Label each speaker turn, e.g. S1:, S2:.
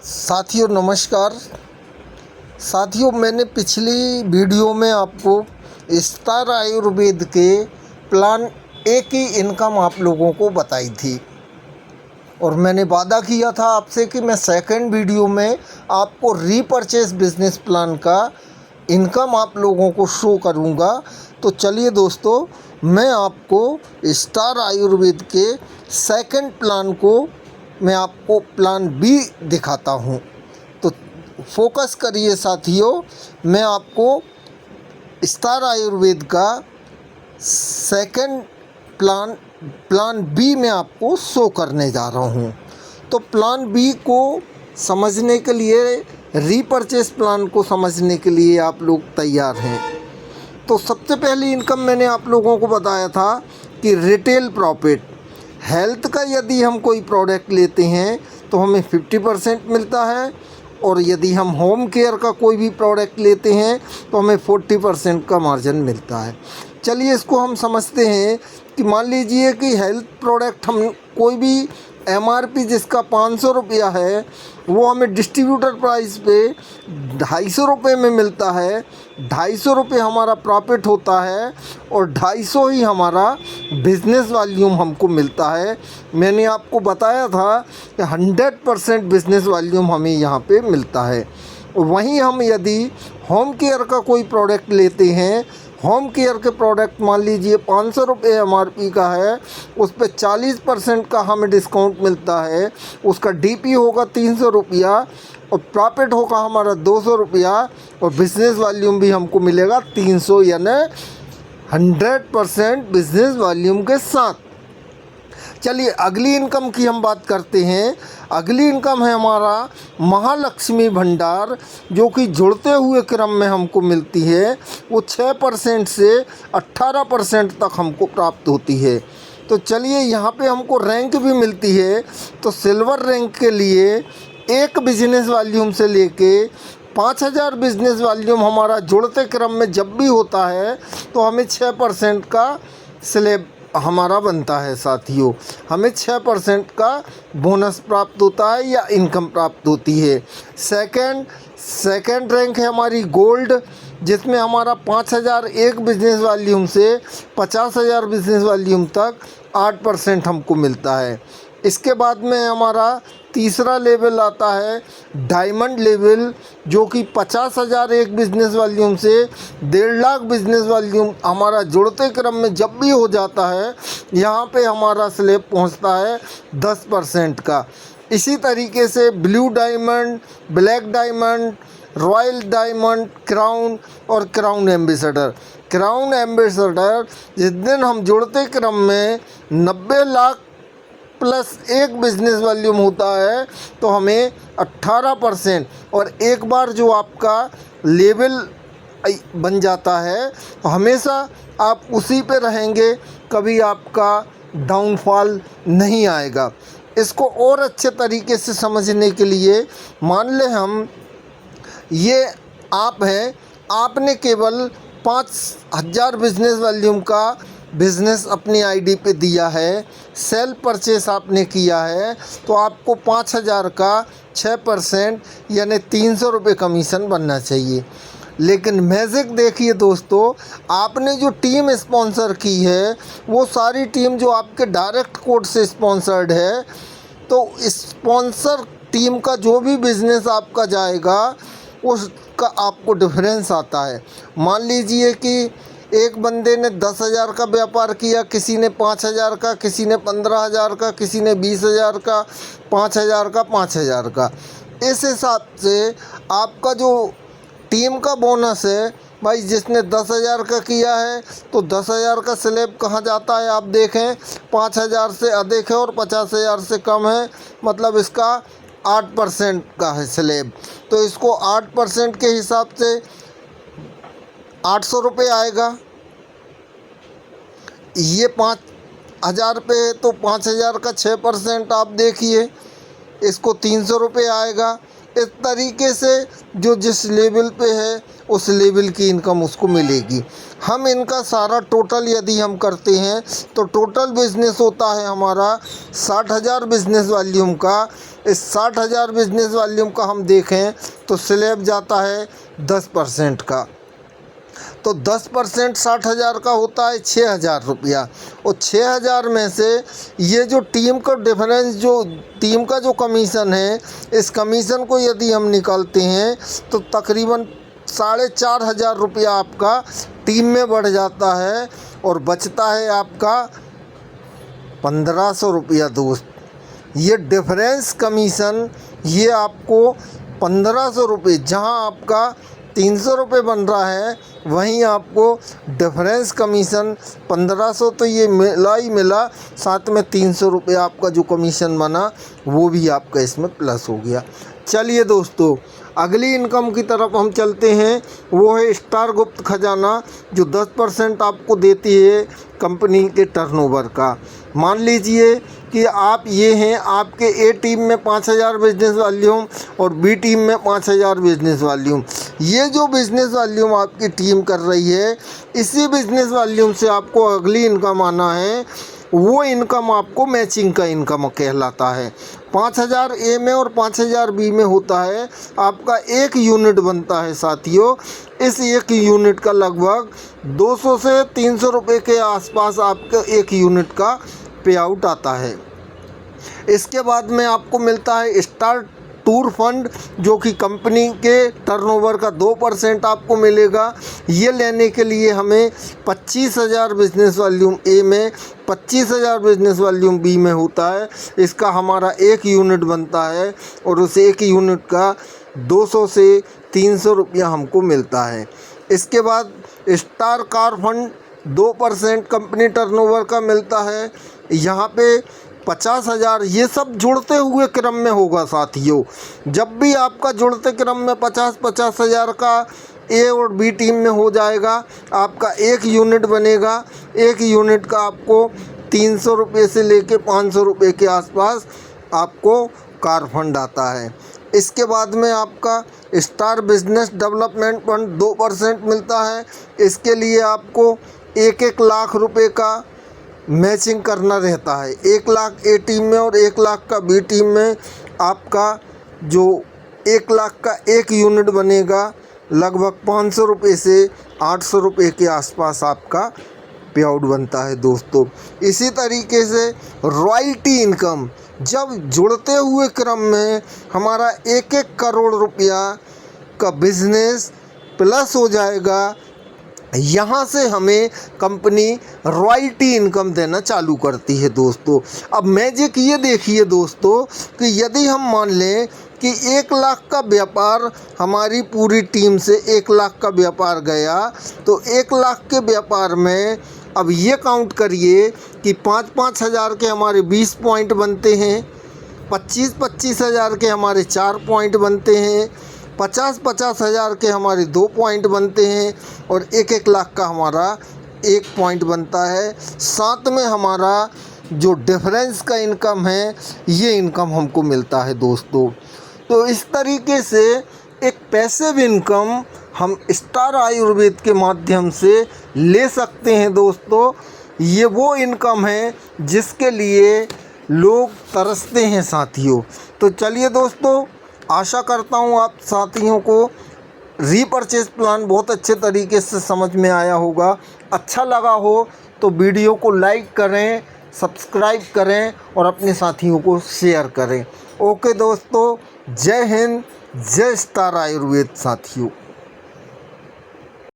S1: साथियों नमस्कार। साथियों, मैंने पिछली वीडियो में आपको स्टार आयुर्वेद के प्लान ए की इनकम आप लोगों को बताई थी और मैंने वादा किया था आपसे कि मैं सेकंड वीडियो में आपको रीपरचेस बिजनेस प्लान का इनकम आप लोगों को शो करूंगा। तो चलिए दोस्तों, मैं आपको स्टार आयुर्वेद के सेकंड प्लान को मैं आपको प्लान बी दिखाता हूं। तो फोकस करिए साथियों, मैं आपको स्टार आयुर्वेद का सेकंड प्लान बी में आपको शो करने जा रहा हूं। तो प्लान बी को समझने के लिए, रीपरचेस प्लान को समझने के लिए आप लोग तैयार हैं। तो सबसे पहली इनकम मैंने आप लोगों को बताया था कि रिटेल प्रॉफिट। हेल्थ का यदि हम कोई प्रोडक्ट लेते हैं तो हमें 50% मिलता है, और यदि हम होम केयर का कोई भी प्रोडक्ट लेते हैं तो हमें 40% का मार्जिन मिलता है। चलिए इसको हम समझते हैं कि मान लीजिए कि हेल्थ प्रोडक्ट हम कोई भी एमआरपी जिसका 500 रुपया है वो हमें डिस्ट्रीब्यूटर प्राइस पे 250 रुपये में मिलता है। 250 रुपये हमारा प्रॉफिट होता है और 250 ही हमारा बिज़नेस वॉल्यूम हमको मिलता है। मैंने आपको बताया था कि 100% बिज़नेस वॉल्यूम हमें यहाँ पे मिलता है। वहीं हम यदि होम केयर का कोई प्रोडक्ट लेते हैं, होम केयर के प्रोडक्ट मान लीजिए 500 रुपये एमआरपी का है, उस पर 40% का हमें डिस्काउंट मिलता है। उसका डीपी होगा 300 रुपया और प्रॉफिट होगा हमारा 200 रुपया और बिज़नेस वॉल्यूम भी हमको मिलेगा 300, यानी 100% बिज़नेस वॉल्यूम के साथ। चलिए अगली इनकम की हम बात करते हैं। अगली इनकम है हमारा महालक्ष्मी भंडार, जो कि जुड़ते हुए क्रम में हमको मिलती है। वो 6% से 18% तक हमको प्राप्त होती है। तो चलिए यहाँ पे हमको रैंक भी मिलती है। तो सिल्वर रैंक के लिए एक बिजनेस वॉल्यूम से लेके 5000 बिजनेस वॉल्यूम हमारा जुड़ते क्रम में जब भी होता है तो हमें 6% का स्लैब हमारा बनता है। साथियों, हमें 6% का बोनस प्राप्त होता है या इनकम प्राप्त होती है। सेकंड रैंक है हमारी गोल्ड, जिसमें हमारा 5000 एक बिजनेस वॉल्यूम से 50000 बिजनेस वॉल्यूम तक 8% हमको मिलता है। इसके बाद में हमारा तीसरा लेवल आता है डायमंड लेवल, जो कि 50,000 एक बिज़नेस वॉल्यूम से 1.5 लाख बिज़नेस वॉल्यूम हमारा जुड़ते क्रम में जब भी हो जाता है, यहाँ पे हमारा स्लैब पहुँचता है 10% का। इसी तरीके से blue diamond, black diamond, royal diamond, crown और क्राउन एम्बेसडर। क्राउन एम्बेसडर जिस दिन हम जुड़ते क्रम में 90 लाख प्लस एक बिज़नेस वॉल्यूम होता है तो हमें 18%, और एक बार जो आपका लेवल बन जाता है तो हमेशा आप उसी पे रहेंगे, कभी आपका डाउनफॉल नहीं आएगा। इसको और अच्छे तरीके से समझने के लिए मान लें हम ये आप हैं, आपने केवल 5000 बिज़नेस वॉल्यूम का बिज़नेस अपनी आईडी पे दिया है, सेल परचेस आपने किया है, तो आपको 5000 का 6% यानी 300 रुपये कमीशन बनना चाहिए। लेकिन मैजिक देखिए दोस्तों, आपने जो टीम स्पॉन्सर की है वो सारी टीम जो आपके डायरेक्ट कोड से स्पॉन्सर्ड है, तो स्पॉन्सर टीम का जो भी बिज़नेस आपका जाएगा उसका आपको डिफरेंस आता है। मान लीजिए कि एक बंदे ने 10,000 का व्यापार किया, किसी ने 5,000 का, किसी ने 15,000 का, किसी ने 20,000 का, 5,000 का, 5,000 का। इस हिसाब से आपका जो टीम का बोनस है भाई, जिसने 10,000 का किया है तो 10,000 का स्लैब कहाँ जाता है आप देखें, 5,000 से अधिक है और 50,000 से कम है, मतलब इसका 8% का है स्लैब। तो इसको 8% के हिसाब से 800 रुपये आएगा। ये 5,000 पे है तो 5,000 का 6% आप देखिए, इसको 300 रुपये आएगा। इस तरीके से जो जिस लेवल पे है उस लेवल की इनकम उसको मिलेगी। हम इनका सारा टोटल यदि हम करते हैं तो टोटल बिज़नेस होता है हमारा 60,000 बिज़नेस वॉल्यूम का। इस 60,000 बिजनेस वॉल्यूम का हम देखें तो स्लैब जाता है 10% का, तो 10% 60,000 का होता है 6,000 रुपया। और 6,000 में से ये जो टीम का डिफरेंस, जो टीम का जो कमीशन है, इस कमीशन को यदि हम निकालते हैं तो तकरीबन 4,500 रुपया आपका टीम में बढ़ जाता है और बचता है आपका 1,500 रुपया दोस्त। ये डिफरेंस कमीशन ये आपको 1,500 रुपये, जहाँ आपका 300 रुपये बन रहा है वहीं आपको डिफरेंस कमीशन 1,500, तो ये मिला ही मिला, साथ में 300 रुपये आपका जो कमीशन बना वो भी आपका इसमें प्लस हो गया। चलिए दोस्तों, अगली इनकम की तरफ हम चलते हैं। वो है स्टार गुप्त खजाना, जो 10% आपको देती है कंपनी के टर्नओवर का। मान लीजिए कि आप ये हैं, आपके ए टीम में 5,000 बिजनेस वॉल्यूम और बी टीम में 5,000 बिजनेस वॉल्यूम। ये जो बिज़नेस वॉल्यूम आपकी टीम कर रही है, इसी बिज़नेस वॉल्यूम से आपको अगली इनकम आना है। वो इनकम आपको मैचिंग का इनकम कहलाता है। 5,000 ए में और 5,000 बी में होता है, आपका 1 यूनिट बनता है साथियों। इस 1 यूनिट का लगभग 200 से 300 रुपये के आसपास आपका 1 यूनिट का पे आउट आता है। इसके बाद में आपको मिलता है स्टार टूर फंड, जो कि कंपनी के टर्नओवर का 2% आपको मिलेगा। ये लेने के लिए हमें 25,000 बिजनेस वॉल्यूम ए में, 25,000 बिजनेस वॉल्यूम बी में होता है। इसका हमारा 1 यूनिट बनता है और उस 1 यूनिट का 200 से 300 रुपया हमको मिलता है। इसके बाद star car fund 2% company turnover का मिलता है। यहाँ पे 50,000, ये सब जुड़ते हुए क्रम में होगा साथियों। जब भी आपका जुड़ते क्रम में 50,000 का ए और बी टीम में हो जाएगा, आपका 1 यूनिट बनेगा। 1 यूनिट का आपको 300 रुपये से लेके 500 रुपये के आसपास आपको कार फंड आता है। इसके बाद में आपका स्टार बिजनेस डेवलपमेंट फंड 2% मिलता है। इसके लिए आपको 1-1 लाख रुपए का मैचिंग करना रहता है। 1 लाख ए टीम में और 1 लाख का बी टीम में आपका जो 1 लाख का 1 यूनिट बनेगा, लगभग 500 रुपये से 800 रुपये के आसपास आपका पे आउट बनता है दोस्तों। इसी तरीके से रॉयल्टी इनकम जब जुड़ते हुए क्रम में हमारा 1-1 करोड़ रुपया का बिजनेस प्लस हो जाएगा, यहाँ से हमें कंपनी रॉयल्टी इनकम देना चालू करती है दोस्तों। अब मैजिक ये देखिए दोस्तों कि यदि हम मान लें कि 1 लाख का व्यापार, हमारी पूरी टीम से 1 लाख का व्यापार गया, तो 1 लाख के व्यापार में अब ये काउंट करिए कि 5-5 हज़ार के हमारे 20 पॉइंट बनते हैं, 25-25 हज़ार के हमारे 4 पॉइंट बनते हैं, 50-50 हज़ार के हमारे 2 पॉइंट बनते हैं और 1-1 लाख का हमारा 1 पॉइंट बनता है। साथ में हमारा जो डिफरेंस का इनकम है, ये इनकम हमको मिलता है दोस्तों। तो इस तरीके से एक पैसिव इनकम हम स्टार आयुर्वेद के माध्यम से ले सकते हैं दोस्तों। ये वो इनकम है जिसके लिए लोग तरसते हैं साथियों। तो चलिए दोस्तों, आशा करता हूँ आप साथियों को रीपरचेज प्लान बहुत अच्छे तरीके से समझ में आया होगा। अच्छा लगा हो तो वीडियो को लाइक करें, सब्सक्राइब करें और अपने साथियों को शेयर करें। ओके दोस्तों, जय हिंद, जय स्टार आयुर्वेद साथियों।